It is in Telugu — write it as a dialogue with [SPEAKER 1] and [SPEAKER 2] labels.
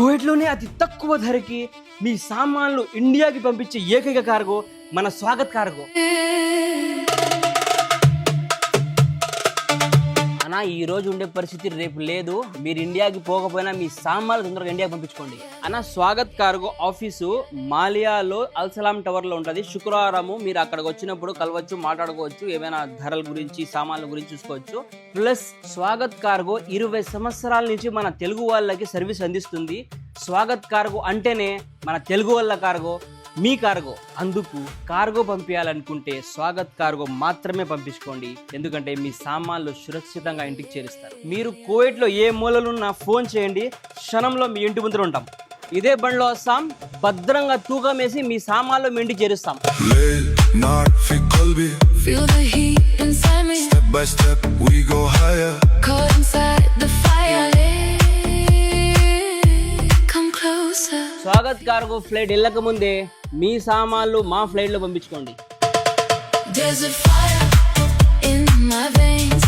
[SPEAKER 1] కువైట్లోనే అతి తక్కువ ధరకి మీ సామాన్లు ఇండియాకి పంపించే ఏకైక కార్గో మన స్వాగత్ కార్గో. అన్నా ఈ రోజు ఉండే పరిస్థితి రేపు లేదు. మీరు ఇండియాకి పోకపోయినా మీ సామాన్లు తొందరగా ఇండియాకి పంపించుకోండి. అన్న స్వాగత్ కార్గో ఆఫీసు మాలియాలో అల్సలాం టవర్ లో ఉంటుంది. శుక్రవారము మీరు అక్కడికి వచ్చినప్పుడు కలవచ్చు, మాట్లాడుకోవచ్చు, ఏమైనా ధరల గురించి సామాన్ల గురించి చూసుకోవచ్చు. ప్లస్ స్వాగత్ కార్గో 20 సంవత్సరాల నుంచి మన తెలుగు వాళ్ళకి సర్వీస్ అందిస్తుంది. స్వాగత్ కార్గో అంటేనే మన తెలుగు వాళ్ళ కార్గో, మీ కార్గో. అందుకు కార్గో పంపించాలనుకుంటే స్వాగత్ కార్గో మాత్రమే పంపించుకోండి. ఎందుకంటే మీ సామాన్లు సురక్షితంగా ఇంటికి చేరుస్తారు. మీరు కువైట్లో ఏ మూలలున్నా ఫోన్ చేయండి, క్షణంలో మీ ఇంటి ముందర ఉంటాం. ఇదే బండిలో వస్తాం, భద్రంగా తూకం వేసి మీ సామాన్లు మీ ఇంటికి చేరుస్తాం.
[SPEAKER 2] Feel the heat inside me. Step by step we go higher. Caught inside the fire. Come closer.
[SPEAKER 1] Swagat cargo flight వెళ్ళక ముందే మీ సామాన్లు మా ఫ్లైట్ లో పంపించుకోండి.
[SPEAKER 2] There's a fire in my veins.